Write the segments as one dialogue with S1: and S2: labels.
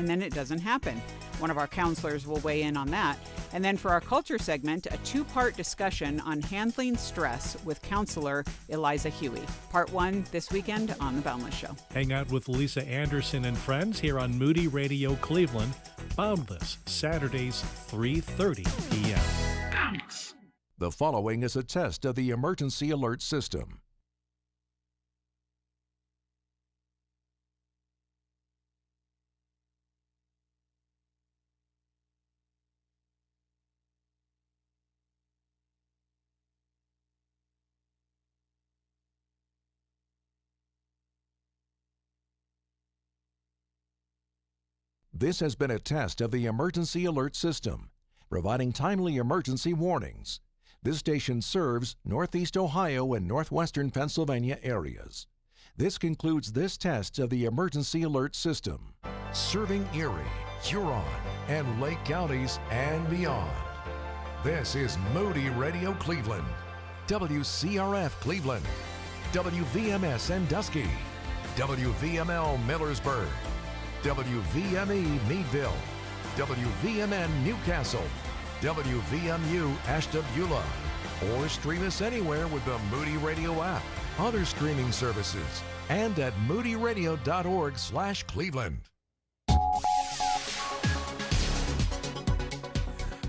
S1: and then it doesn't happen. One of our counselors will weigh in on that. And then for our culture segment, a 2-part discussion on handling stress with counselor Eliza Huey. Part 1 this weekend on The Boundless Show.
S2: Hang out with Lisa Anderson and friends here on Moody Radio Cleveland. Boundless, Saturdays, 3:30 p.m.
S3: Boundless. The following is a test of the emergency alert system. This has been a test of the emergency alert system, providing timely emergency warnings. This station serves Northeast Ohio and Northwestern Pennsylvania areas. This concludes this test of the emergency alert system, serving Erie, Huron, and Lake counties and beyond. This is Moody Radio Cleveland, WCRF Cleveland, WVMS Sandusky, WVML Millersburg, WVME Meadville, WVMN Newcastle, WVMU Ashtabula, or stream us anywhere with the Moody Radio app, other streaming services, and at moodyradio.org/Cleveland.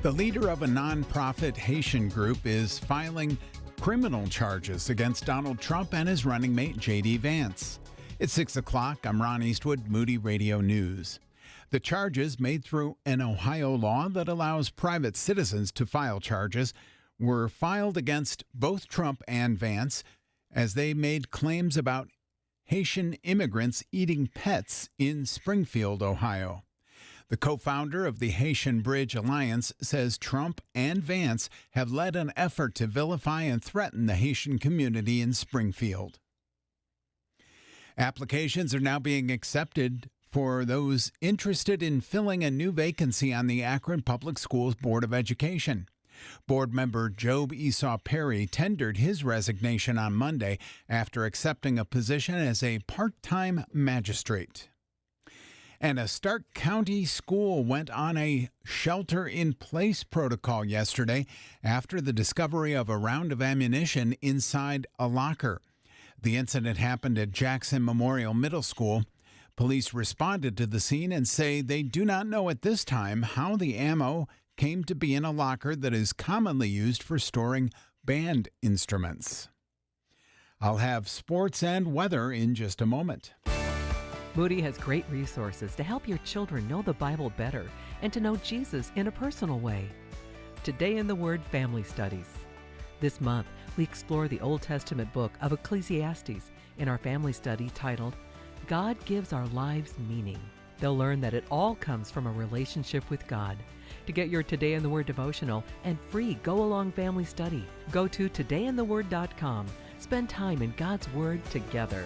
S4: The leader of a nonprofit Haitian group is filing criminal charges against Donald Trump and his running mate, J.D. Vance. It's 6 o'clock. I'm Ron Eastwood, Moody Radio News. The charges, made through an Ohio law that allows private citizens to file charges, were filed against both Trump and Vance as they made claims about Haitian immigrants eating pets in Springfield, Ohio. The co-founder of the Haitian Bridge Alliance says Trump and Vance have led an effort to vilify and threaten the Haitian community in Springfield. Applications are now being accepted for those interested in filling a new vacancy on the Akron Public Schools Board of Education. Board member Job Esau Perry tendered his resignation on Monday after accepting a position as a part-time magistrate. And a Stark County school went on a shelter-in-place protocol yesterday after the discovery of a round of ammunition inside a locker. The incident happened at Jackson Memorial Middle School. Police responded to the scene and say they do not know at this time how the ammo came to be in a locker that is commonly used for storing band instruments. I'll have sports and weather in just a moment.
S5: Moody has great resources to help your children know the Bible better and to know Jesus in a personal way. Today in the Word Family Studies. This month, we explore the Old Testament book of Ecclesiastes in our family study titled, God Gives Our Lives Meaning. They'll learn that it all comes from a relationship with God. To get your Today in the Word devotional and free go-along family study, go to todayintheword.com. Spend time in God's Word together.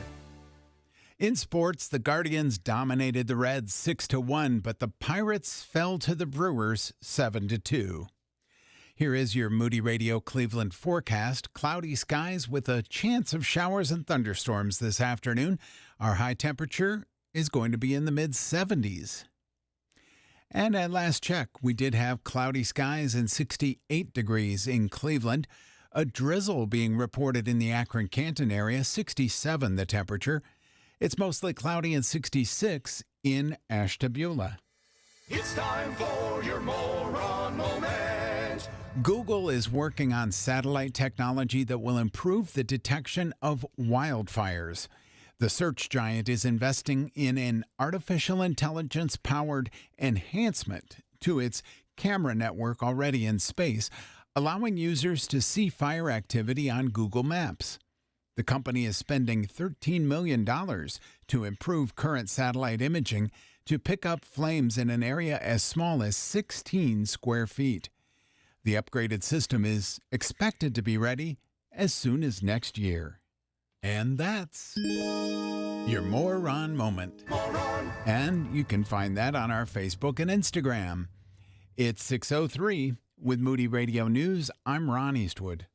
S4: In sports, the Guardians dominated the Reds 6-1, but the Pirates fell to the Brewers 7-2. Here is your Moody Radio Cleveland forecast. Cloudy skies with a chance of showers and thunderstorms this afternoon. Our high temperature is going to be in the mid-70s. And at last check, we did have cloudy skies and 68 degrees in Cleveland. A drizzle being reported in the Akron-Canton area, 67 the temperature. It's mostly cloudy and 66 in Ashtabula.
S6: It's time for your moron moment.
S4: Google is working on satellite technology that will improve the detection of wildfires. The search giant is investing in an artificial intelligence-powered enhancement to its camera network already in space, allowing users to see fire activity on Google Maps. The company is spending $13 million to improve current satellite imaging to pick up flames in an area as small as 16 square feet. The upgraded system is expected to be ready as soon as next year. And that's your Moron Moment.
S6: Moron.
S4: And you can find that on our Facebook and Instagram. It's 6:03 with Moody Radio News. I'm Ron Eastwood.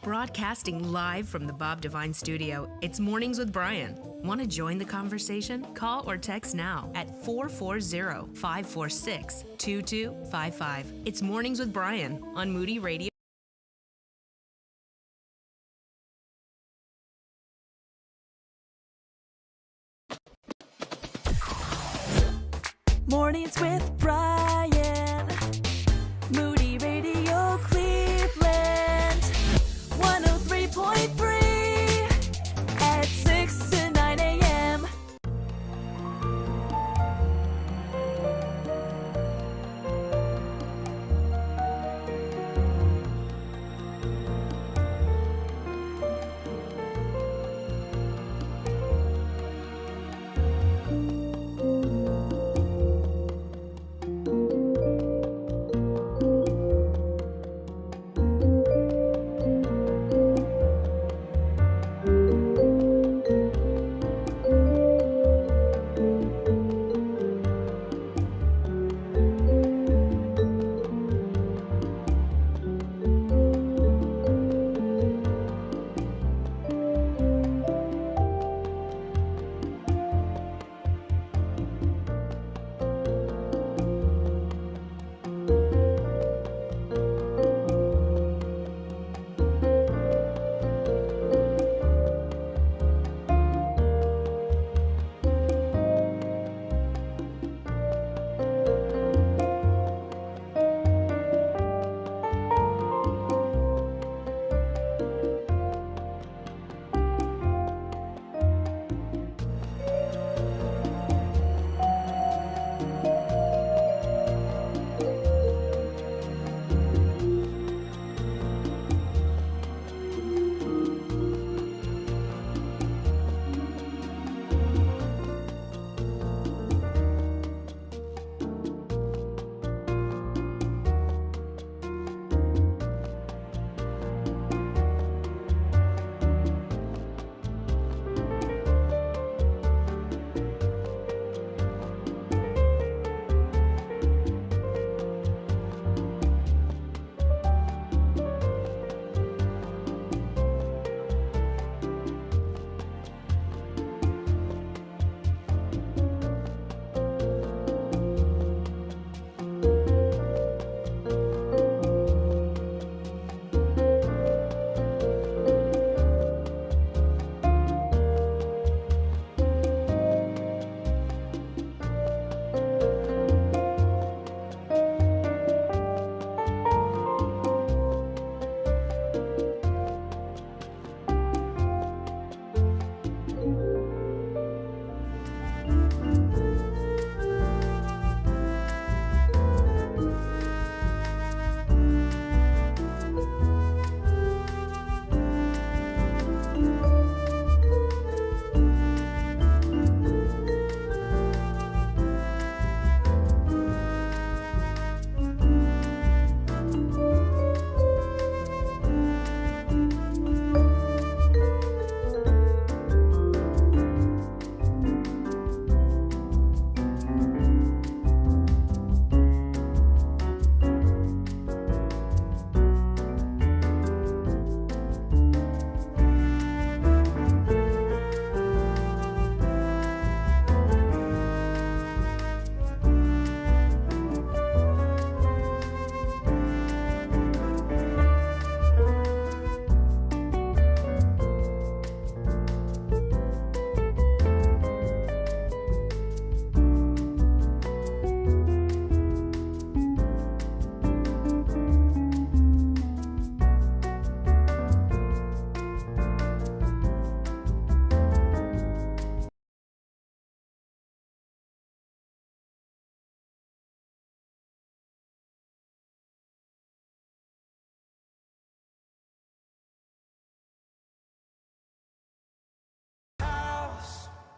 S7: Broadcasting live from the Bob Devine studio, it's Mornings with Brian. Want to join the conversation? Call or text now at 440-546-2255. It's Mornings with Brian on Moody Radio.
S8: Mornings with Brian. Moody Radio Cleveland. 103.3 at 6 to 9 a.m.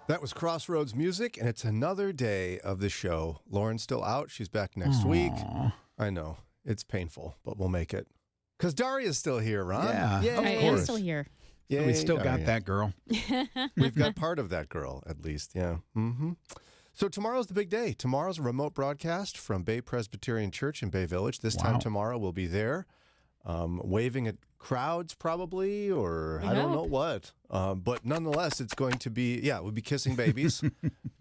S9: That was Crossroads Music, and it's another day of the show. Lauren's still out. She's back next week. I know. It's painful, but we'll make it. Because Daria's still here, Ron.
S4: Yeah,
S9: Yay.
S4: of
S10: I
S4: course.
S10: am still here.
S9: Yay,
S4: We still
S9: Daria.
S4: got that girl.
S9: We've got part of that girl, at least, yeah. So tomorrow's the big day. Tomorrow's a remote broadcast from Bay Presbyterian Church in Bay Village. This time tomorrow we'll be there. waving at crowds probably, or I don't know what. But nonetheless, it's going to be, we'll be kissing babies.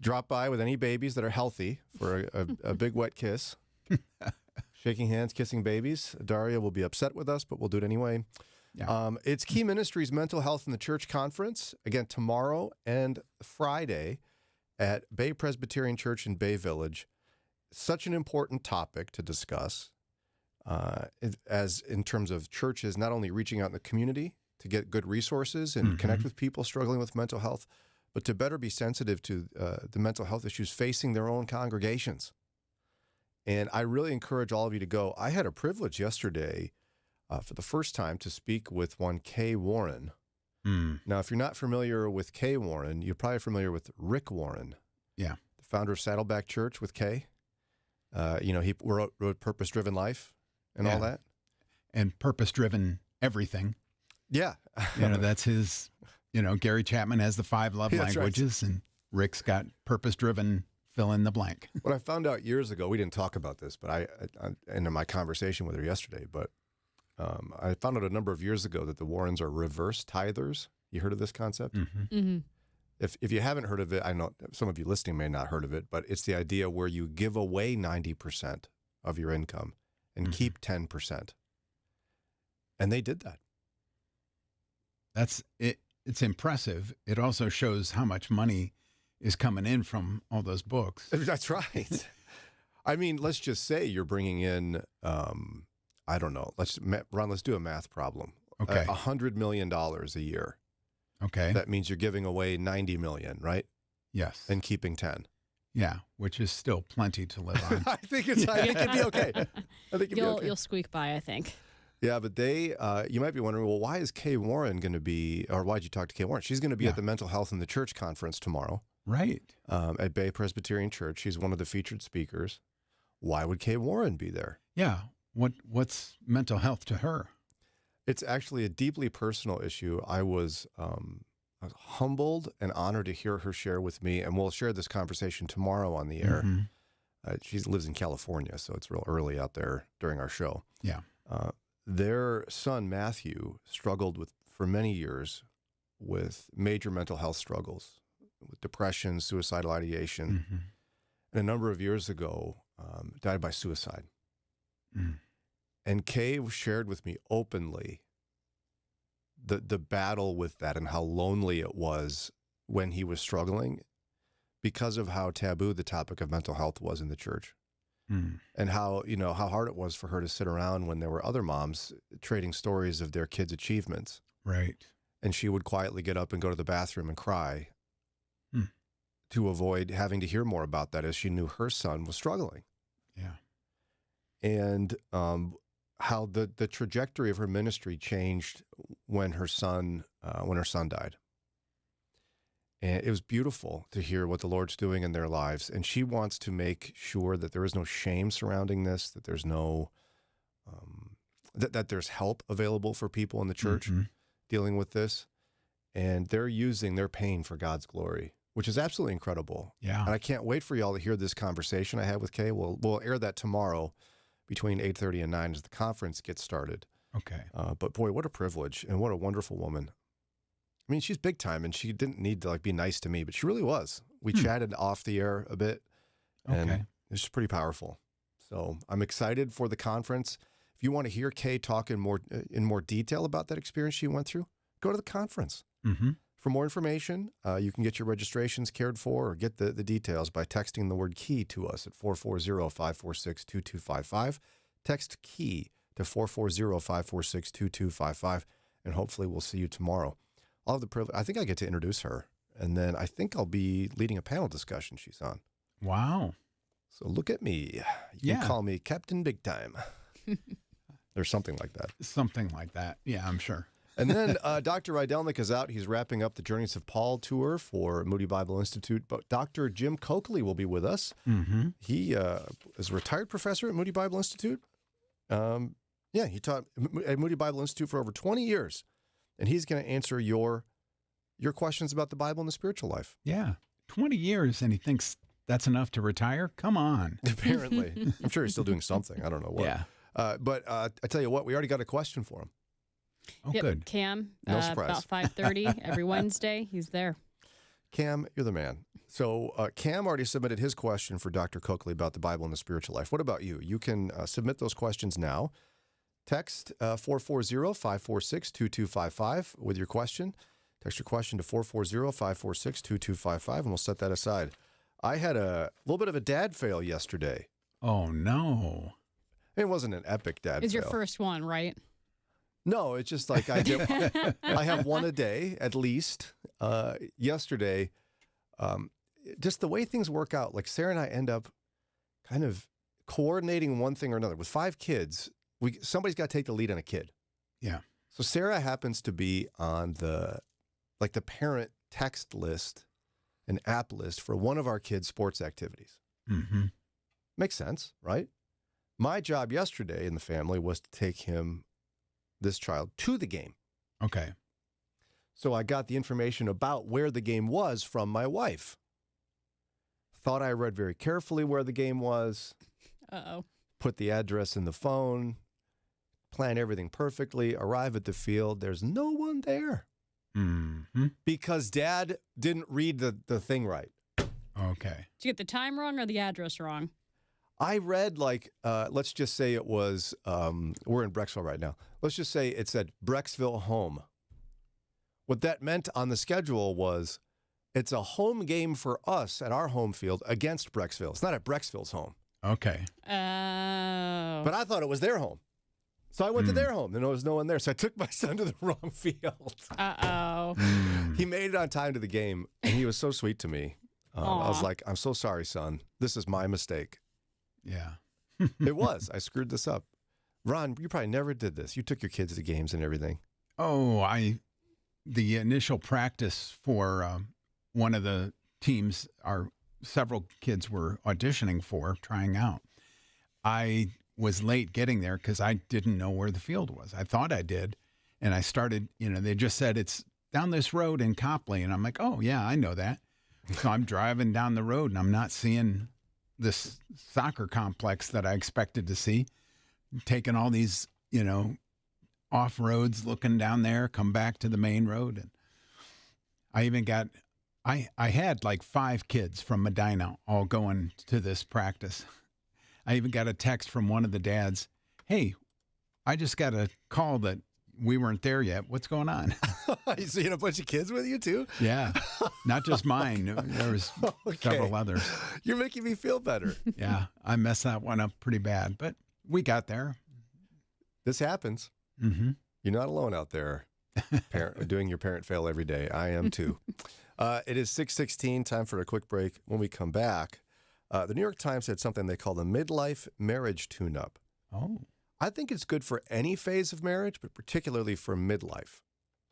S9: Drop by with any babies that are healthy for a big wet kiss. Shaking hands, kissing babies. Daria will be upset with us, but we'll do it anyway. Yeah. It's Key Ministries Mental Health in the Church Conference, again, tomorrow and Friday at Bay Presbyterian Church in Bay Village. Such an important topic to discuss. As in terms of churches not only reaching out in the community to get good resources and connect with people struggling with mental health, but to better be sensitive to the mental health issues facing their own congregations. And I really encourage all of you to go. I had a privilege yesterday for the first time to speak with one Kay Warren. Now, if you're not familiar with Kay Warren, you're probably familiar with Rick Warren. Yeah. The founder of Saddleback Church with Kay. He wrote Purpose Driven Life. And all that. And purpose-driven everything. Yeah. That's his, Gary Chapman has the 5 love languages, right. And Rick's got purpose-driven fill in the blank. What I found out years ago, we didn't talk about this, but I in my conversation with her yesterday, but I found out a number of years ago that the Warrens are reverse tithers. You heard of this concept? If you haven't heard of it, I know some of you listening may not have heard of it, but it's the idea where you give away 90% of your income and keep 10%. And they did that. That's it. It's impressive. It also shows how much money is coming in from all those books. That's right. I mean, let's just say you're bringing in, I don't know. Let's do a math problem. Okay. $100 million a year. Okay. That means you're giving away 90 million, right? Yes. And keeping 10. Yeah, which is still plenty to live on. I think it'd be okay. I think you'll squeak by, I think. Yeah, but you might be wondering, well, why is Kay Warren going to be, or why'd you talk to Kay Warren? She's going to be at the Mental Health in the Church Conference tomorrow. Right. At Bay Presbyterian Church. She's one of the featured speakers. Why would Kay Warren be there? Yeah. What's mental health to her? It's actually a deeply personal issue. I was humbled and honored to hear her share with me, and we'll share this conversation tomorrow on the air. She lives in California, so it's real early out there during our show. Yeah. Their son, Matthew, struggled for many years with major mental health struggles, with depression, suicidal ideation, and a number of years ago, died by suicide. And Kay shared with me openly the battle with that and how lonely it was when he was struggling because of how taboo the topic of mental health was in the church. And how hard it was for her to sit around when there were other moms trading stories of their kids' achievements. Right. And she would quietly get up and go to the bathroom and cry to avoid having to hear more about that as she knew her son was struggling. Yeah. And how the trajectory of her ministry changed when her son died. And it was beautiful to hear what the Lord's doing in their lives. And she wants to make sure that there is no shame surrounding this, that there's no that there's help available for people in the church dealing with this. And they're using their pain for God's glory, which is absolutely incredible. Yeah. And I can't wait for y'all to hear this conversation I had with Kay. We'll air that tomorrow between 8:30 and 9 as the conference gets started. Okay. But boy, what a privilege and what a wonderful woman. I mean, she's big time, and she didn't need to be nice to me, but she really was. We chatted off the air a bit, and it's just pretty powerful. So I'm excited for the conference. If you want to hear Kay talk in more detail about that experience she went through, go to the conference. For more information, you can get your registrations cared for or get the details by texting the word KEY to us at 440-546-2255. Text KEY to 440-546-2255, and hopefully we'll see you tomorrow. I'll have the privilege. I think I get to introduce her, and then I think I'll be leading a panel discussion she's on. Wow. So look at me. You can call me Captain Big Time. Or something like that. Something like that. Yeah, I'm sure. And then Dr. Rydelnik is out. He's wrapping up the Journeys of Paul tour for Moody Bible Institute. But Dr. Jim Coakley will be with us. He is a retired professor at Moody Bible Institute. He taught at Moody Bible Institute for over 20 years. And he's going to answer your questions about the Bible and the spiritual life. Yeah. 20 years, and he thinks that's enough to retire? Come on. Apparently. I'm sure he's still doing something. I don't know what. Yeah. But I tell you what, we already got a question for him.
S4: Oh, good.
S10: Cam,
S9: No surprise.
S10: about 5:30 every Wednesday. He's there.
S9: Cam, you're the man. So Cam already submitted his question for Dr. Coakley about the Bible and the spiritual life. What about you? You can submit those questions now. Text 440-546-2255 with your question. Text your question to 440-546-2255, and we'll set that aside. I had a little bit of a dad fail yesterday.
S4: Oh, no.
S9: It wasn't an epic dad
S10: It's
S9: fail.
S10: your first one, right?
S9: No, it's just like I have one a day at least. Yesterday, just the way things work out, like Sarah and I end up kind of coordinating one thing or another. With 5 kids, somebody's got to take the lead on a kid.
S4: Yeah.
S9: So Sarah happens to be on the parent text list, an app list for one of our kids' sports activities.
S4: Mm-hmm.
S9: Makes sense, right? My job yesterday in the family was to take this child to the game.
S4: Okay.
S9: So I got the information about where the game was from my wife. Thought I read very carefully where the game was.
S10: Uh-oh.
S9: Put the address in the phone. Plan everything perfectly. Arrive at the field. There's no one there.
S4: Mm-hmm.
S9: Because Dad didn't read the thing right.
S4: Okay.
S10: Did you get the time wrong or the address wrong?
S9: I read let's just say it was, we're in Brecksville right now. Let's just say it said Brecksville home. What that meant on the schedule was it's a home game for us at our home field against Brecksville. It's not at Brecksville's home.
S4: Okay.
S10: Oh.
S9: But I thought it was their home. So I went to their home. There was no one there. So I took my son to the wrong field.
S10: Uh-oh.
S9: He made it on time to the game, and he was so sweet to me. I was like, I'm so sorry, son. This is my mistake.
S4: Yeah.
S9: It was. I screwed this up. Ron, you probably never did this. You took your kids to games and everything.
S4: Oh, the initial practice for one of the teams several kids were auditioning for, trying out. I was late getting there because I didn't know where the field was. I thought I did. And I started, they just said it's down this road in Copley. And I'm like, oh, yeah, I know that. So I'm driving down the road and I'm not seeing this soccer complex that I expected to see. Taking all these, off roads, looking down there, come back to the main road. And I even got, I had like 5 kids from Medina all going to this practice. I even got a text from one of the dads. Hey, I just got a call that we weren't there yet. What's going on?
S9: So you had a bunch of kids with you too?
S4: Yeah. Not just mine. There was several others.
S9: You're making me feel better.
S4: Yeah. I messed that one up pretty bad, but we got there.
S9: This happens.
S4: Mm-hmm.
S9: You're not alone out there doing your parent fail every day. I am too. It is 6:16, time for a quick break. When we come back, the New York Times had something they call the Midlife Marriage Tune-Up.
S4: Oh.
S9: I think it's good for any phase of marriage, but particularly for midlife.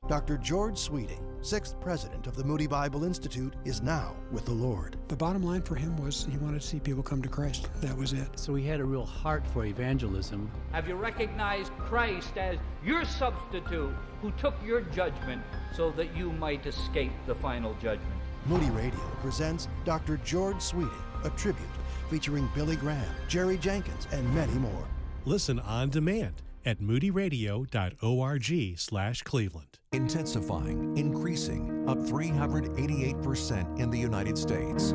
S11: Dr. George Sweeting, 6th president of the Moody Bible Institute, is now with the Lord.
S12: The bottom line for him was he wanted to see people come to Christ. That was it.
S13: So he had a real heart for evangelism.
S14: Have you recognized Christ as your substitute who took your judgment so that you might escape the final judgment?
S11: Moody Radio presents Dr. George Sweeting, a tribute featuring Billy Graham, Jerry Jenkins, and many more.
S2: Listen on demand at moodyradio.org/Cleveland.
S3: Intensifying, increasing, up 388% in the United States.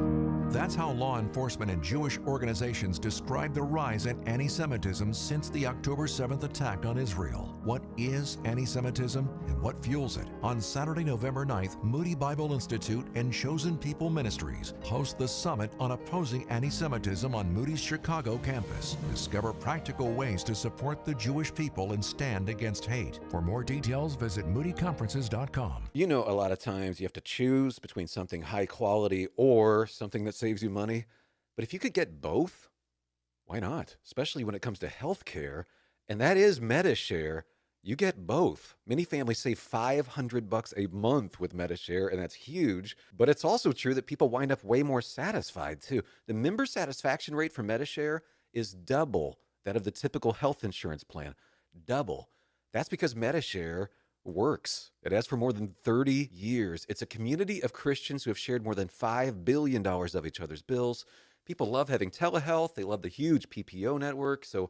S3: That's how law enforcement and Jewish organizations describe the rise in anti-Semitism since the October 7th attack on Israel. What is anti-Semitism and what fuels it? On Saturday, November 9th, Moody Bible Institute and Chosen People Ministries host the Summit on Opposing Anti-Semitism on Moody's Chicago campus. Discover practical ways to support the Jewish people and stand against hate. For more details, visit moodyconferences.com.
S15: You know, a lot of times you have to choose between something high quality or something that saves you money. But if you could get both, why not? Especially when it comes to healthcare, and that is MediShare. You get both. Many families save $500 a month with MediShare, and that's huge. But it's also true that people wind up way more satisfied, too. The member satisfaction rate for MediShare is double that of the typical health insurance plan. Double. That's because MediShare works. It has for more than 30 years. It's a community of Christians who have shared more than $5 billion of each other's bills. People love having telehealth. They love the huge PPO network. So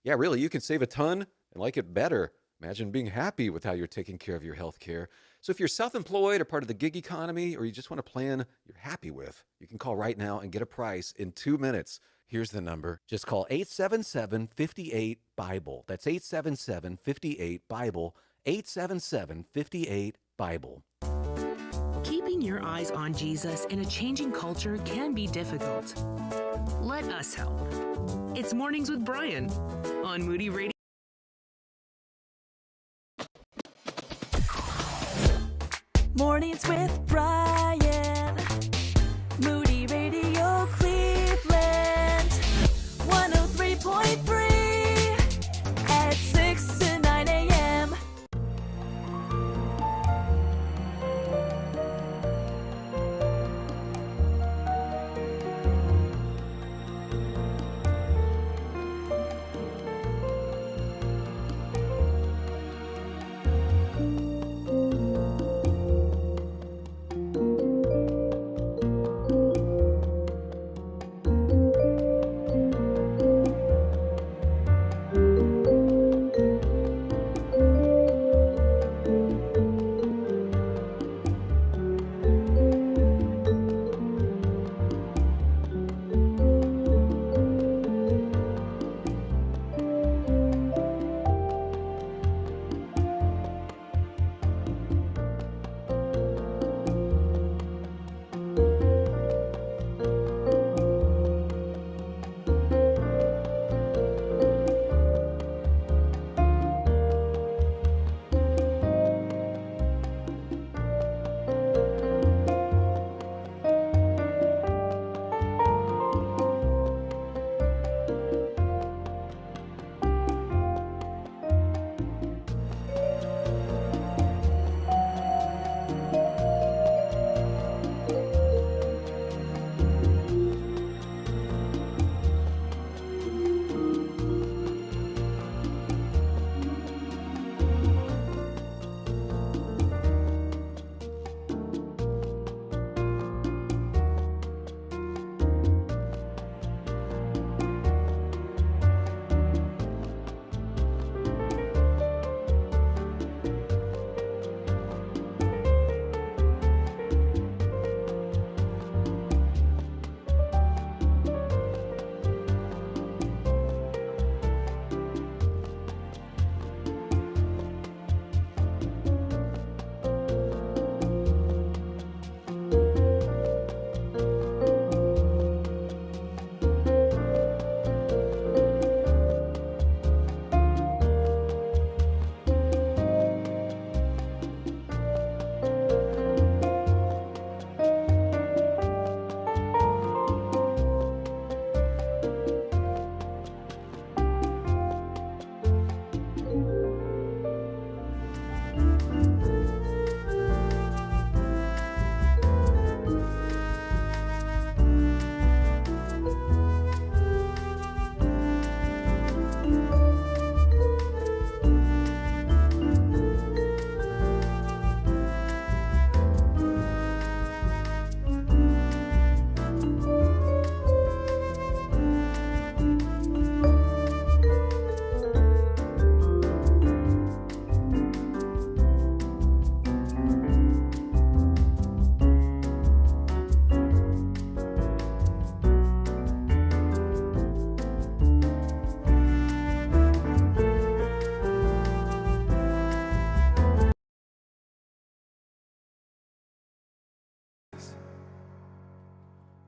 S15: Yeah, really, you can save a ton and like it better. Imagine being happy with how you're taking care of your health care. So if you're self-employed or part of the gig economy, or you just want a plan you're happy with, you can call right now and get a price in 2 minutes. Here's the number. Just call 877-58-BIBLE. That's 877-58-BIBLE. 877-58-BIBLE.
S7: Keeping your eyes on Jesus in a changing culture can be difficult. Let us help. It's Mornings with Brian on Moody Radio.
S8: Mornings with Brian. Moody Radio Cleveland. 103.3 at 6 to 9 a.m.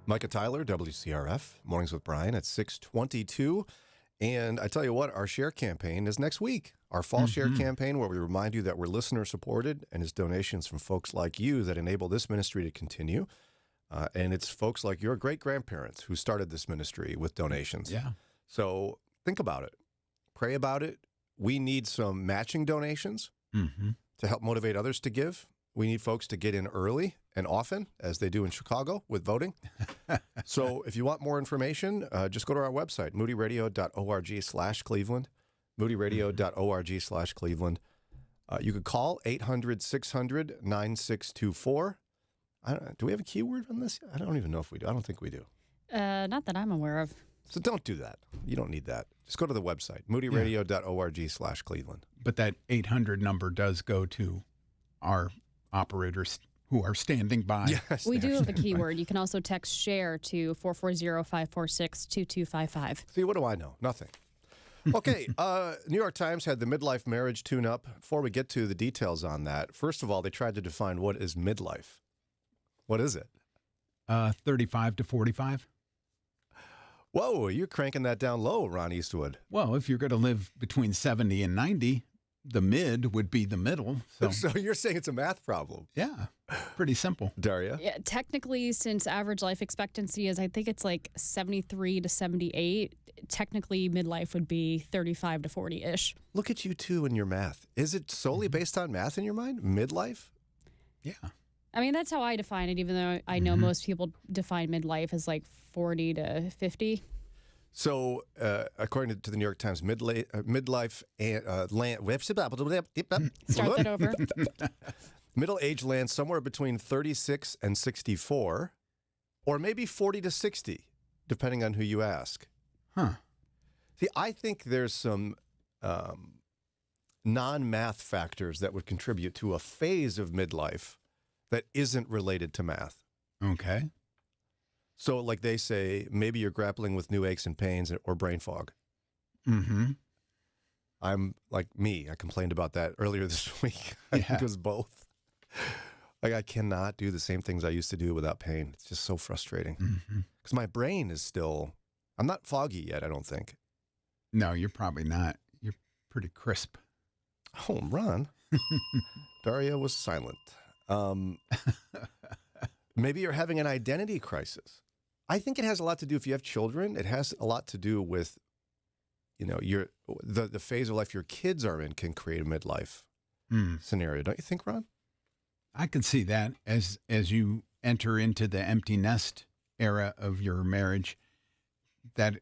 S9: Micah Tyler, WCRF, Mornings with Brian at 6:22. And I tell you what, our share campaign is next week. Our fall share campaign, where we remind you that we're listener supported and it's donations from folks like you that enable this ministry to continue. And it's folks like your great grandparents who started this ministry with donations.
S4: Yeah.
S9: So think about it. Pray about it. We need some matching donations to help motivate others to give. We need folks to get in early and often, as they do in Chicago with voting. So if you want more information, just go to our website, moodyradio.org/Cleveland, moodyradio.org/Cleveland. You could call 800-600-9624. Do we have a keyword on this? I don't even know if we do. I don't think we do.
S10: Not that I'm aware of.
S9: So don't do that. You don't need that. Just go to the website, moodyradio.org/Cleveland.
S4: But that 800 number does go to our operators who are standing by.
S9: Yes,
S10: We do have a keyword. You can also text SHARE to 440-546-2255.
S9: See, what do I know? Nothing. Okay, New York Times had the midlife marriage tune-up. Before we get to the details on that, first of all, they tried to define what is midlife. What is it?
S4: 35 to 45.
S9: Whoa, you're cranking that down low, Ron Eastwood.
S4: Well, if you're going to live between 70 and 90, the mid would be the middle.
S9: So you're saying it's a math problem?
S4: Yeah, pretty simple.
S9: Daria?
S10: Yeah, technically, since average life expectancy is, I think it's like 73 to 78, technically midlife would be 35 to 40-ish.
S9: Look at you two and your math. Is it solely based on math in your mind? Midlife?
S4: Yeah.
S10: I mean, that's how I define it, even though I know most people define midlife as like 40 to 50.
S9: So, according to the New York Times, midlife land...
S10: Start that over.
S9: Middle-aged land somewhere between 36 and 64, or maybe 40 to 60, depending on who you ask.
S4: Huh.
S9: See, I think there's some non-math factors that would contribute to a phase of midlife that isn't related to math.
S4: Okay.
S9: So, like they say, maybe you're grappling with new aches and pains or brain fog.
S4: Mm-hmm.
S9: I'm like me. I complained about that earlier this week. I think it was both. Like, I cannot do the same things I used to do without pain. It's just so frustrating. Because my brain is still... I'm not foggy yet, I don't think.
S4: No, you're probably not. You're pretty crisp.
S9: Oh, Ron. Daria was silent. Maybe you're having an identity crisis. I think it has a lot to do, if you have children, it has a lot to do with, you know, the phase of life your kids are in can create a midlife scenario. Don't you think, Ron?
S4: I can see that as you enter into the empty nest era of your marriage, that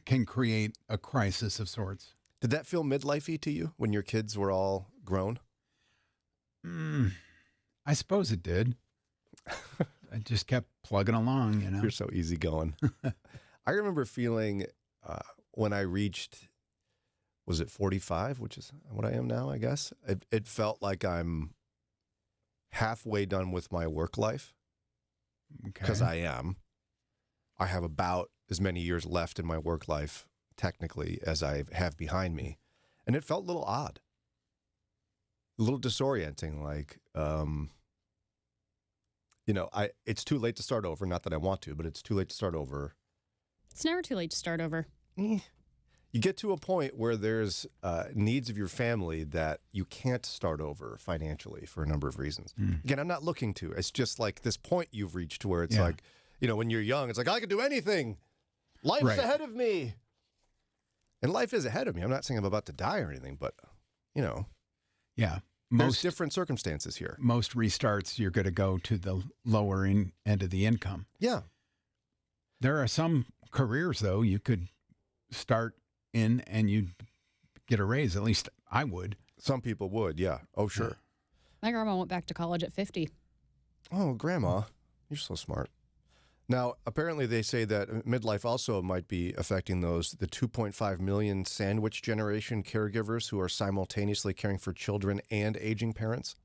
S4: can create a crisis of sorts.
S9: Did that feel midlifey to you when your kids were all grown?
S4: I suppose it did. I just kept plugging along, you know.
S9: You're so easygoing. I remember feeling when I reached, was it 45, which is what I am now, I guess? It felt like I'm halfway done with my work life. Because I am. I have about as many years left in my work life, technically, as I have behind me. And it felt a little odd. A little disorienting, like... you know, it's too late to start over. Not that I want to, but it's too late to start over.
S10: It's never too late to start over.
S9: You get to a point where there's needs of your family that you can't start over financially for a number of reasons. Again, I'm not looking to. It's just like this point you've reached where it's like, you know, when you're young, it's like, I can do anything. Life's ahead of me. And life is ahead of me. I'm not saying I'm about to die or anything, but, you know.
S4: Yeah.
S9: There's different circumstances here.
S4: Most restarts, you're going to go to the lower end of the income.
S9: Yeah.
S4: There are some careers, though, you could start in and you'd get a raise. At least I would.
S9: Some people would, yeah. Oh, sure.
S10: My grandma went back to college at 50.
S9: Oh, Grandma, you're so smart. Now, apparently they say that midlife also might be affecting the 2.5 million sandwich generation caregivers who are simultaneously caring for children and aging parents.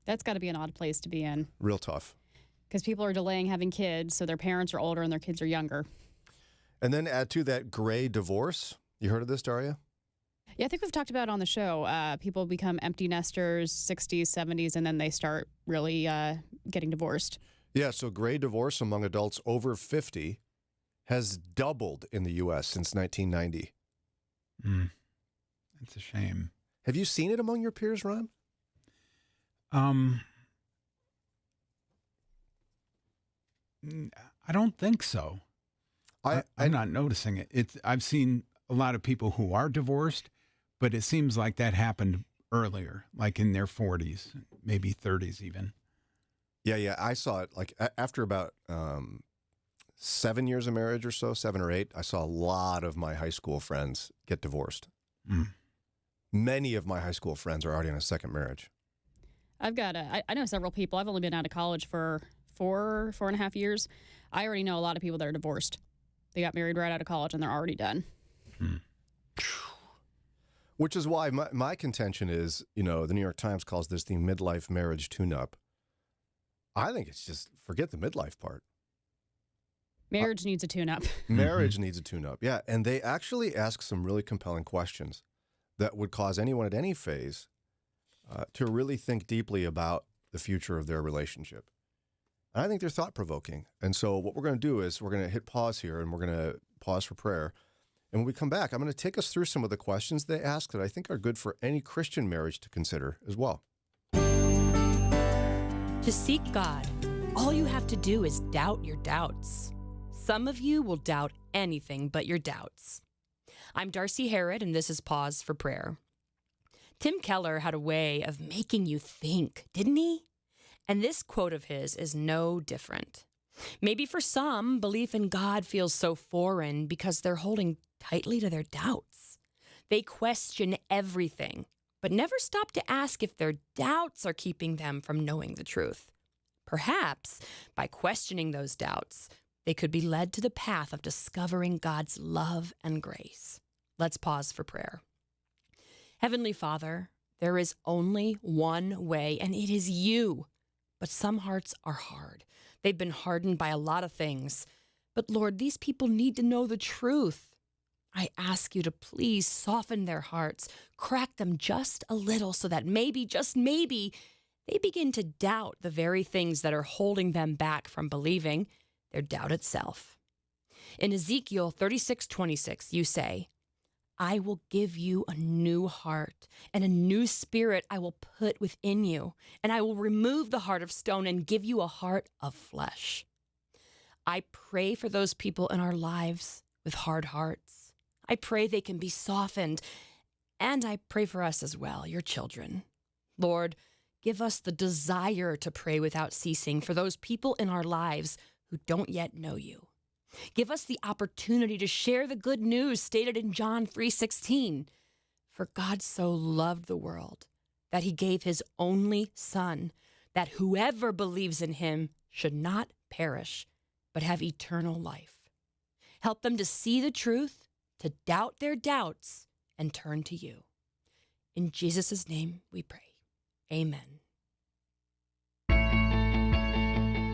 S10: That's got to be an odd place to be in.
S9: Real tough.
S10: Because people are delaying having kids, so their parents are older and their kids are younger.
S9: And then add to that gray divorce. You heard of this, Daria?
S10: Yeah, I think we've talked about it on the show. People become empty nesters, 60s, 70s, and then they start really getting divorced.
S9: Yeah, so gray divorce among adults over 50 has doubled in the U.S. since 1990.
S4: That's a shame.
S9: Have you seen it among your peers, Ron?
S4: I don't think so. I'm not noticing it. I've seen a lot of people who are divorced, but it seems like that happened earlier, like in their 40s, maybe 30s even.
S9: Yeah. I saw it like after about 7 years of marriage or so, 7 or 8, I saw a lot of my high school friends get divorced. Many of my high school friends are already in a second marriage.
S10: I've got I know several people. I've only been out of college for four and a half years. I already know a lot of people that are divorced. They got married right out of college and they're already done.
S9: Which is why my contention is, the New York Times calls this the midlife marriage tune-up. I think it's just forget the midlife part.
S10: Marriage needs a tune-up.
S9: Marriage needs a tune-up, yeah. And they actually ask some really compelling questions that would cause anyone at any phase to really think deeply about the future of their relationship. And I think they're thought-provoking. And so what we're going to do is we're going to hit pause here, and we're going to pause for prayer. And when we come back, I'm going to take us through some of the questions they ask that I think are good for any Christian marriage to consider as well.
S16: To seek God, all you have to do is doubt your doubts. Some of you will doubt anything but your doubts. I'm Darcy Harrod, and this is Pause for Prayer. Tim Keller had a way of making you think, didn't he? And this quote of his is no different. Maybe for some, belief in God feels so foreign because they're holding tightly to their doubts. They question everything, but never stop to ask if their doubts are keeping them from knowing the truth. Perhaps by questioning those doubts, they could be led to the path of discovering God's love and grace. Let's pause for prayer. Heavenly Father, there is only one way, and it is you. But some hearts are hard. They've been hardened by a lot of things. But Lord, these people need to know the truth. I ask you to please soften their hearts, crack them just a little so that maybe, just maybe, they begin to doubt the very things that are holding them back from believing, their doubt itself. In Ezekiel 36:26, you say, I will give you a new heart, and a new spirit I will put within you, and I will remove the heart of stone and give you a heart of flesh. I pray for those people in our lives with hard hearts. I pray they can be softened, and I pray for us as well, your children. Lord, give us the desire to pray without ceasing for those people in our lives who don't yet know you. Give us the opportunity to share the good news stated in John 3:16. For God so loved the world that he gave his only Son, that whoever believes in him should not perish, but have eternal life. Help them to see the truth, to doubt their doubts, and turn to you. In Jesus' name we pray. Amen.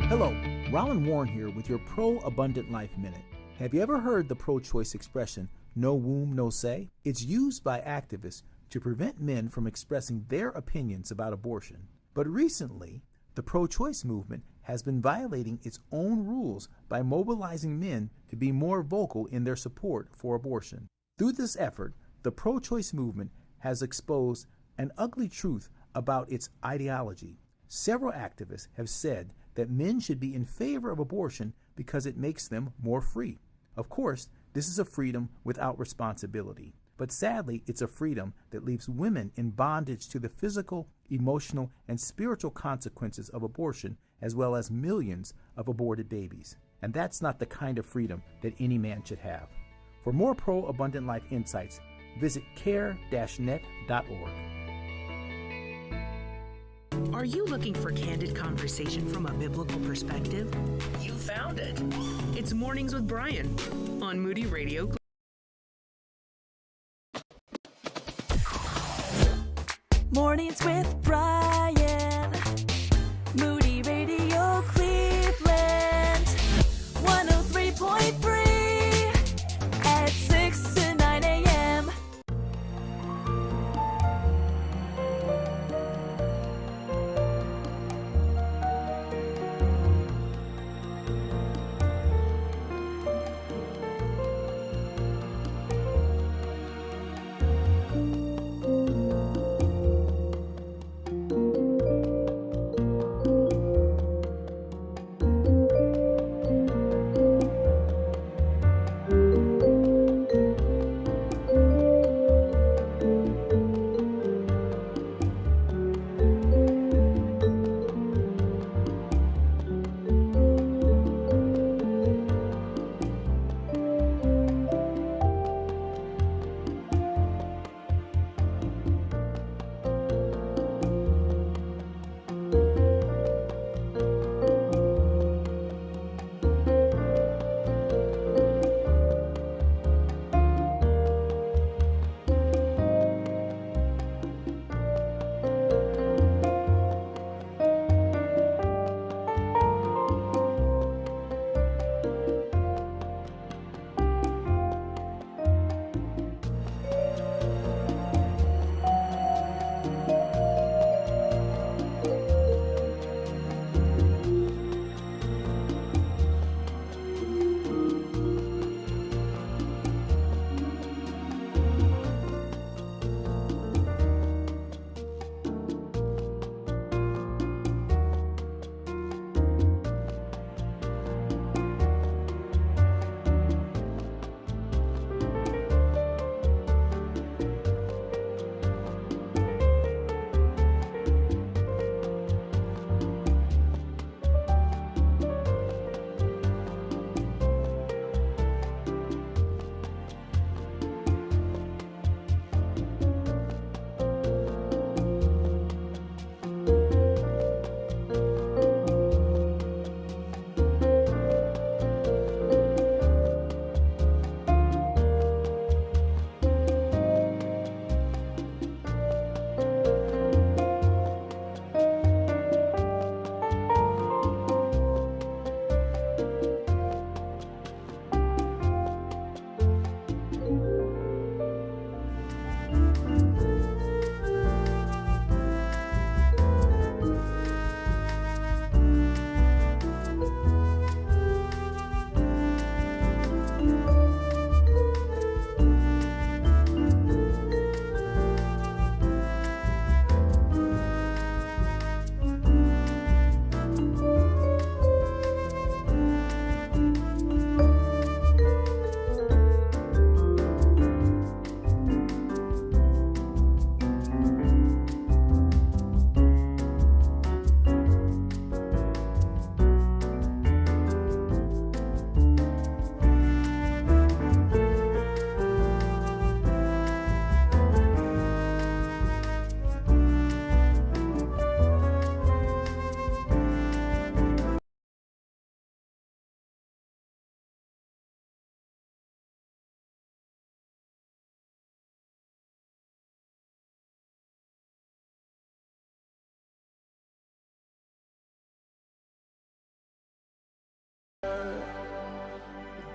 S17: Hello, Roland Warren here with your Pro-Abundant Life Minute. Have you ever heard the pro-choice expression, no womb, no say? It's used by activists to prevent men from expressing their opinions about abortion. But recently, the pro-choice movement has been violating its own rules by mobilizing men to be more vocal in their support for abortion. Through this effort, the pro-choice movement has exposed an ugly truth about its ideology. Several activists have said that men should be in favor of abortion because it makes them more free. Of course, this is a freedom without responsibility. But sadly, it's a freedom that leaves women in bondage to the physical, emotional, and spiritual consequences of abortion, as well as millions of aborted babies. And that's not the kind of freedom that any man should have. For more pro-abundant life insights, visit care-net.org.
S7: Are you looking for candid conversation from a biblical perspective? You found it. It's Mornings with Brian on Moody Radio.
S8: Mornings with Brian. Moody Radio Cleveland. 103.3 at 6 to 9 a.m.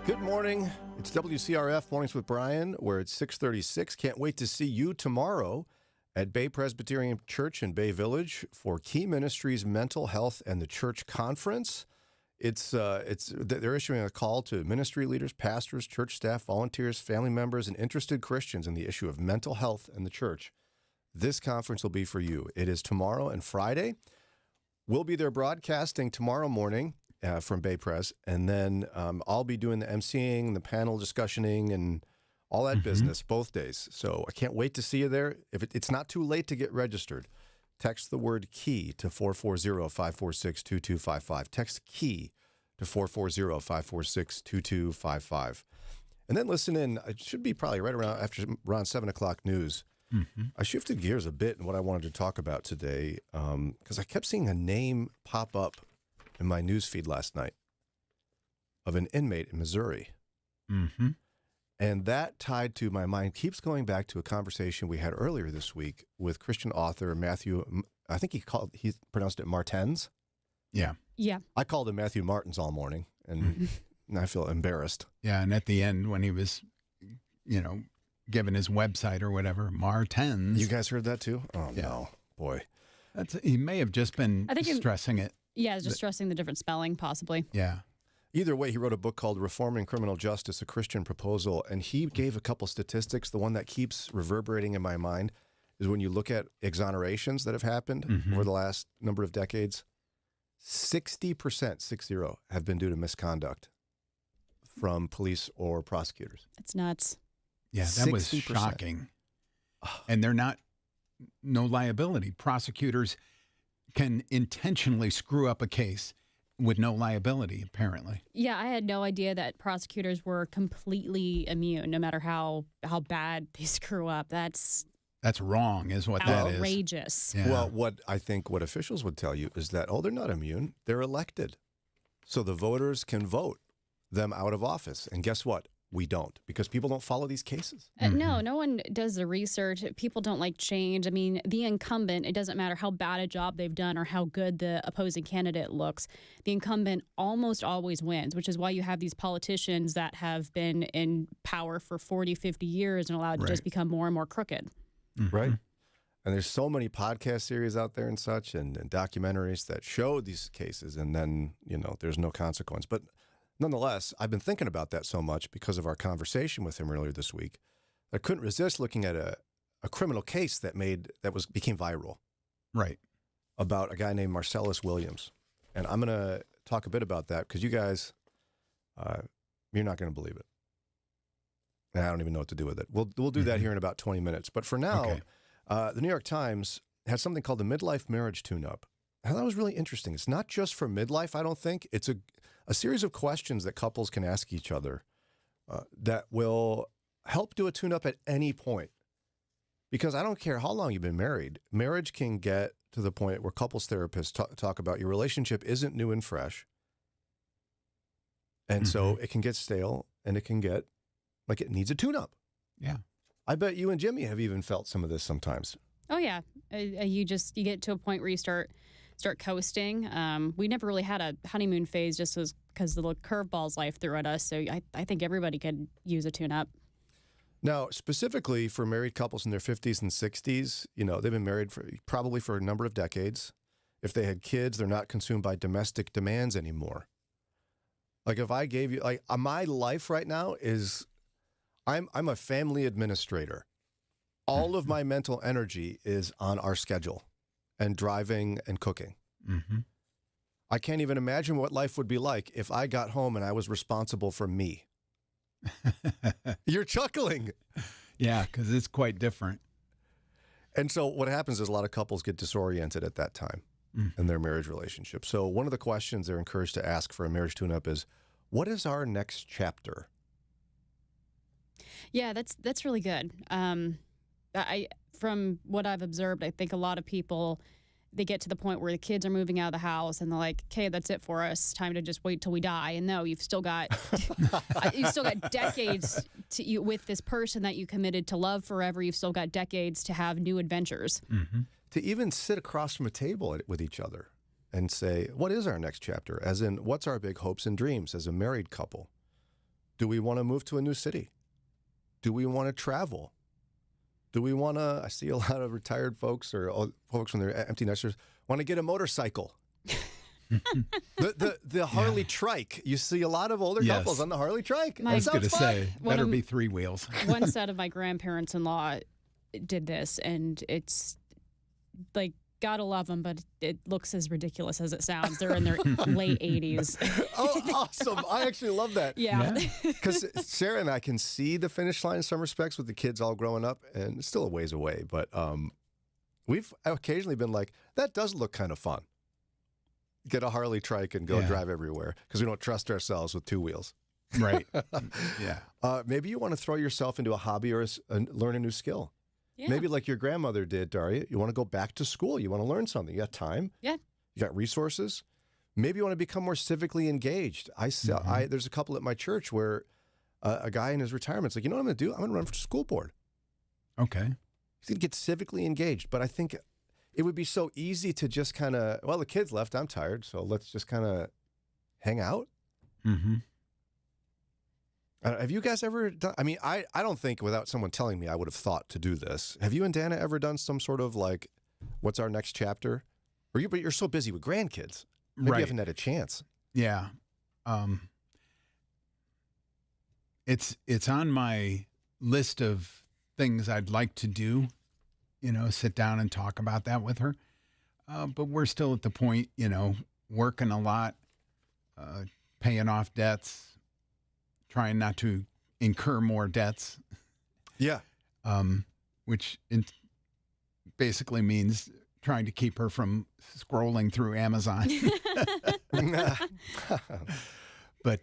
S9: Good morning. It's WCRF Mornings with Brian, where it's 6:36. Can't wait to see you tomorrow at Bay Presbyterian Church in Bay Village for Key Ministries Mental Health and the Church Conference. They're issuing a call to ministry leaders, pastors, church staff, volunteers, family members, and interested Christians in the issue of mental health and the church. This conference will be for you. It is tomorrow and Friday. We'll be there broadcasting tomorrow morning from Bay Pres, and then I'll be doing the emceeing, the panel discussioning, and all that business both days. So I can't wait to see you there. If it's not too late to get registered, text the word KEY to 440-546-2255. Text KEY to 440-546-2255. And then listen in. It should be probably right around 7 o'clock news. I shifted gears a bit in what I wanted to talk about today because I kept seeing a name pop up in my news feed last night of an inmate in Missouri. And that tied to my mind keeps going back to a conversation we had earlier this week with Christian author Matthew, I think he pronounced it Martens.
S4: Yeah.
S10: Yeah.
S9: I called him Matthew Martins all morning, and I feel embarrassed.
S4: Yeah, and at the end when he was, given his website or whatever, Martens.
S9: You guys heard that too? Oh, yeah. No. Boy.
S4: He may have just been stressing it.
S10: Yeah, just stressing the different spelling, possibly.
S4: Yeah.
S9: Either way, he wrote a book called Reforming Criminal Justice, A Christian Proposal, and he gave a couple statistics. The one that keeps reverberating in my mind is when you look at exonerations that have happened over the last number of decades, 60%, 60, have been due to misconduct from police or prosecutors.
S10: That's nuts.
S4: Yeah, that was shocking. And they're no liability. Prosecutors can intentionally screw up a case with no liability, apparently.
S10: Yeah, I had no idea that prosecutors were completely immune, no matter how bad they screw up. That's
S4: wrong, is what that is.
S10: Outrageous.
S4: Yeah.
S9: Well, what officials would tell you is that, they're not immune. They're elected. So the voters can vote them out of office. And guess what? We don't, because people don't follow these cases.
S10: No one does the research. People don't like change. I mean, the incumbent, it doesn't matter how bad a job they've done or how good the opposing candidate looks. The incumbent almost always wins, which is why you have these politicians that have been in power for 40, 50 years and allowed to just become more and more crooked.
S9: Right. And there's so many podcast series out there and such and documentaries that show these cases, and then, there's no consequence. But nonetheless, I've been thinking about that so much because of our conversation with him earlier this week. I couldn't resist looking at a criminal case that became viral.
S4: Right.
S9: About a guy named Marcellus Williams. And I'm going to talk a bit about that because you guys, you're not going to believe it. And I don't even know what to do with it. We'll do that here in about 20 minutes. But for now, the New York Times has something called the Midlife Marriage Tune-Up. And that was really interesting. It's not just for midlife, I don't think. It's a series of questions that couples can ask each other that will help do a tune-up at any point. Because I don't care how long you've been married, marriage can get to the point where couples therapists talk about your relationship isn't new and fresh. And so it can get stale, and it can get like it needs a tune-up.
S4: Yeah.
S9: I bet you and Jimmy have even felt some of this sometimes.
S10: Oh, yeah. You get to a point where you start coasting. We never really had a honeymoon phase just because the little curveballs life threw at us. So I think everybody could use a tune-up.
S9: Now, specifically for married couples in their 50s and 60s, they've been married probably for a number of decades. If they had kids, they're not consumed by domestic demands anymore. Like if I gave you, my life right now is, I'm a family administrator. All of my mental energy is on our schedule and driving and cooking. I can't even imagine what life would be like if I got home and I was responsible for me. You're chuckling.
S4: Yeah, because it's quite different.
S9: And so what happens is a lot of couples get disoriented at that time in their marriage relationship. So one of the questions they're encouraged to ask for a marriage tune-up is, what is our next chapter?
S10: Yeah, that's really good. From what I've observed, I think a lot of people, they get to the point where the kids are moving out of the house and they're like, okay, that's it for us. Time to just wait till we die. And no, you've still got decades with this person that you committed to love forever. You've still got decades to have new adventures.
S9: To even sit across from a table with each other. and say, what is our next chapter? As in, what's our big hopes and dreams as a married couple? Do we want to move to a new city? Do we want to travel? Do we want to, I see a lot of retired folks or folks when they're empty nesters, want to get a motorcycle. the Harley trike. You see a lot of older couples on the Harley trike.
S4: I was going to say, better be 3 wheels.
S10: One set of my grandparents-in-law did this, and it's like, gotta love them, but it looks as ridiculous as it sounds. They're in their late 80s.
S9: Oh, awesome. I actually love that.
S10: Yeah.
S9: Because Sarah and I can see the finish line in some respects with the kids all growing up, and it's still a ways away, but we've occasionally been like, that does look kind of fun. Get a Harley trike and go drive everywhere because we don't trust ourselves with 2 wheels.
S4: Right. Yeah.
S9: Maybe you want to throw yourself into a hobby or learn a new skill. Yeah. Maybe like your grandmother did, Daria. You want to go back to school. You want to learn something. You got time.
S10: Yeah.
S9: You got resources. Maybe you want to become more civically engaged. There's a couple at my church where a guy in his retirement's like, you know what I'm going to do? I'm going to run for school board.
S4: Okay.
S9: He's going to get civically engaged. But I think it would be so easy to just kind of, well, the kids left. I'm tired. So let's just kind of hang out.
S4: Mm-hmm.
S9: Have you guys ever done, I mean, I don't think without someone telling me I would have thought to do this. Have you and Dana ever done some sort of like, what's our next chapter? But you're so busy with grandkids. Maybe you haven't had a chance.
S4: Yeah. It's on my list of things I'd like to do, sit down and talk about that with her. But we're still at the point, working a lot, paying off debts, trying not to incur more debts.
S9: Yeah.
S4: Which basically means trying to keep her from scrolling through Amazon. But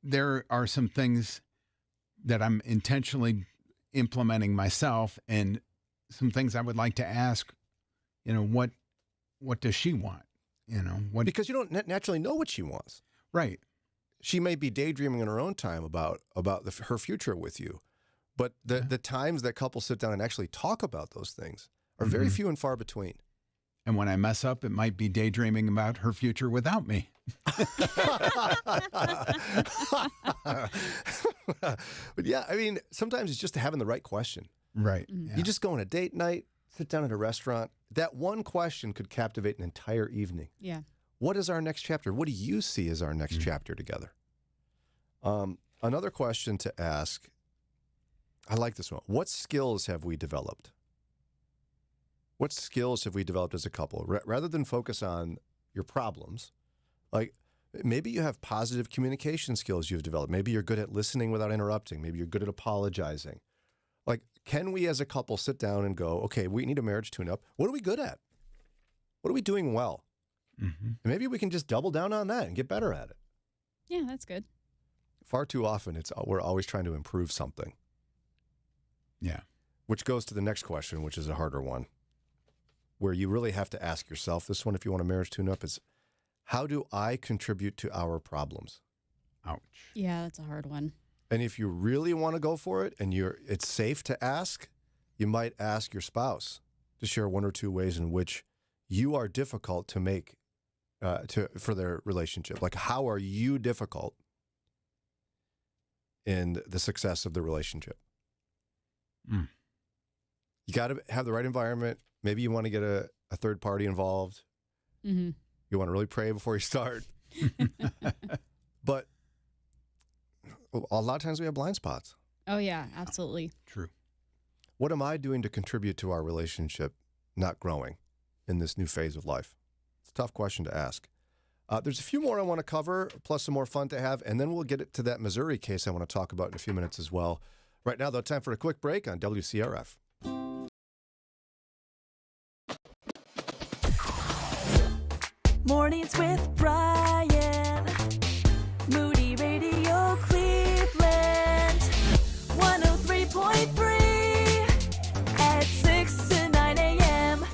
S4: there are some things that I'm intentionally implementing myself, and some things I would like to ask, what does she want?
S9: Because you don't naturally know what she wants.
S4: Right.
S9: She may be daydreaming in her own time about her future with you. But the times that couples sit down and actually talk about those things are very few and far between.
S4: And when I mess up, it might be daydreaming about her future without me.
S9: But yeah, I mean, sometimes it's just having the right question.
S4: Right.
S9: You just go on a date night, sit down at a restaurant. That one question could captivate an entire evening.
S10: Yeah.
S9: What is our next chapter? What do you see as our next chapter together? Another question to ask, I like this one. What skills have we developed? What skills have we developed as a couple? Rather than focus on your problems, like maybe you have positive communication skills you've developed. Maybe you're good at listening without interrupting. Maybe you're good at apologizing. Like, can we as a couple sit down and go, okay, we need a marriage tune-up. What are we good at? What are we doing well?
S4: Mm-hmm.
S9: And maybe we can just double down on that and get better at it.
S10: Yeah, that's good.
S9: Far too often, we're always trying to improve something.
S4: Yeah.
S9: Which goes to the next question, which is a harder one, where you really have to ask yourself this one if you want a marriage tune-up is, how do I contribute to our problems?
S4: Ouch.
S10: Yeah, that's a hard one.
S9: And if you really want to go for it and it's safe to ask, you might ask your spouse to share 1 or 2 ways in which you are difficult to make for their relationship. Like, how are you difficult in the success of the relationship?
S4: Mm.
S9: You got to have the right environment. Maybe you want to get a third party involved.
S10: Mm-hmm.
S9: You want to really pray before you start. But a lot of times we have blind spots.
S10: Oh, yeah, absolutely.
S4: True.
S9: What am I doing to contribute to our relationship not growing in this new phase of life? It's a tough question to ask. There's a few more I want to cover, plus some more fun to have, and then we'll get to that Missouri case I want to talk about in a few minutes as well. Right now, though, time for a quick break on WCRF.
S8: Mornings with Brian. Moody Radio Cleveland. 103.3 at 6 to 9 a.m.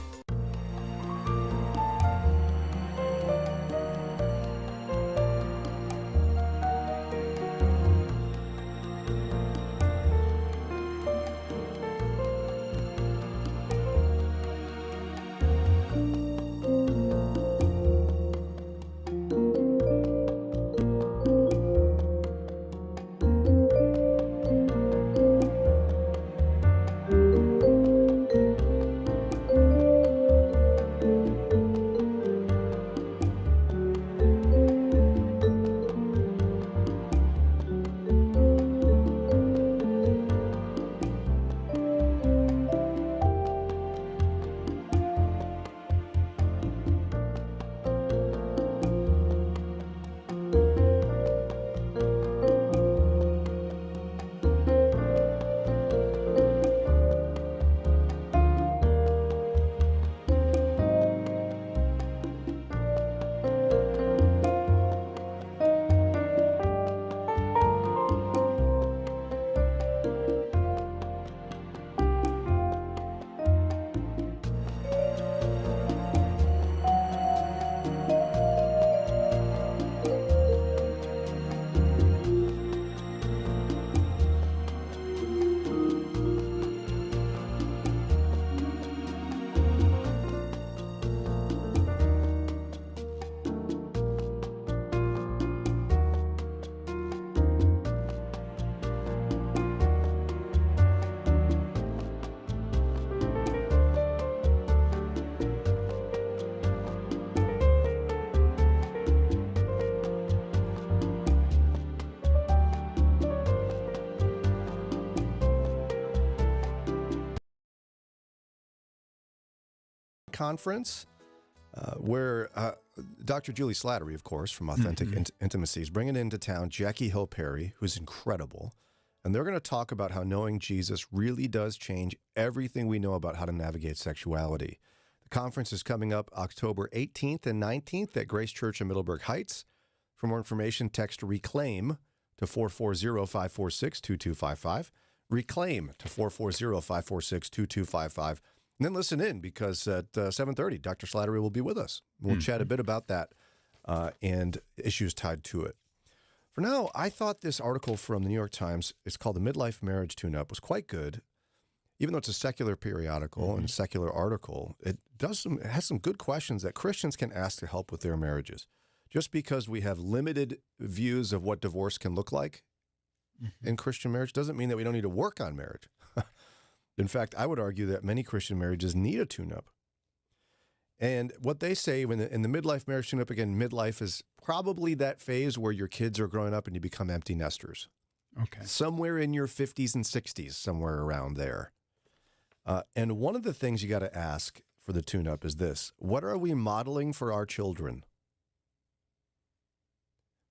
S9: conference where Dr. Julie Slattery, of course, from Authentic Intimacy, is bringing into town Jackie Hill Perry, who's incredible. And they're going to talk about how knowing Jesus really does change everything we know about how to navigate sexuality. The conference is coming up October 18th and 19th at Grace Church in Middleburg Heights. For more information, text RECLAIM to 440-546-2255. RECLAIM to 440-546-2255. And then listen in, because at 7:30, Dr. Slattery will be with us. We'll chat a bit about that and issues tied to it. For now, I thought this article from the New York Times, it's called The Midlife Marriage Tune-Up, was quite good. Even though it's a secular periodical and a secular article, it has some good questions that Christians can ask to help with their marriages. Just because we have limited views of what divorce can look like in Christian marriage doesn't mean that we don't need to work on marriage. In fact, I would argue that many Christian marriages need a tune-up. And what they say in the midlife marriage tune-up, again, midlife is probably that phase where your kids are growing up and you become empty nesters.
S4: Okay.
S9: Somewhere in your 50s and 60s, somewhere around there. And one of the things you got to ask for the tune-up is this: what are we modeling for our children?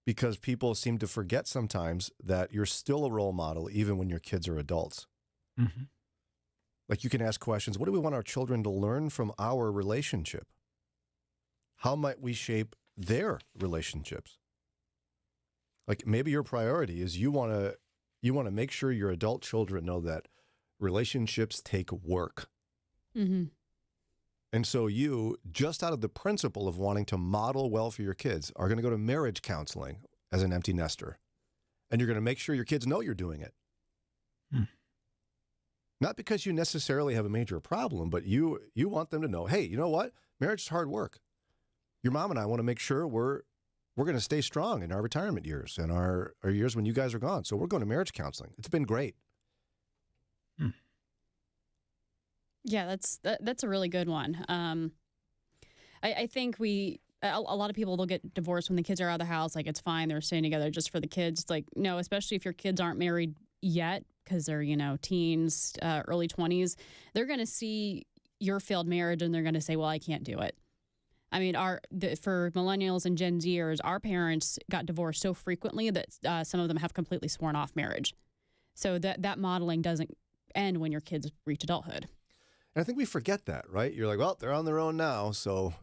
S9: Because people seem to forget sometimes that you're still a role model even when your kids are adults.
S4: Mm-hmm.
S9: Like, you can ask questions: what do we want our children to learn from our relationship? How might we shape their relationships? Like, maybe your priority is you want to make sure your adult children know that relationships take work.
S10: Mm-hmm.
S9: And so you, just out of the principle of wanting to model well for your kids, are going to go to marriage counseling as an empty nester. And you're going to make sure your kids know you're doing it. Not because you necessarily have a major problem, but you want them to know, hey, you know what? Marriage is hard work. Your mom and I want to make sure we're going to stay strong in our retirement years and our years when you guys are gone. So we're going to marriage counseling. It's been great.
S10: Yeah, that's a really good one. I think a lot of people, they'll get divorced when the kids are out of the house. Like, it's fine, they're staying together just for the kids. It's like, no, especially if your kids aren't married yet, because they're, teens, early 20s, they're going to see your failed marriage and they're going to say, well, I can't do it. I mean, for millennials and Gen Zers, our parents got divorced so frequently that some of them have completely sworn off marriage. So that modeling doesn't end when your kids reach adulthood.
S9: And I think we forget that, right? You're like, well, they're on their own now, so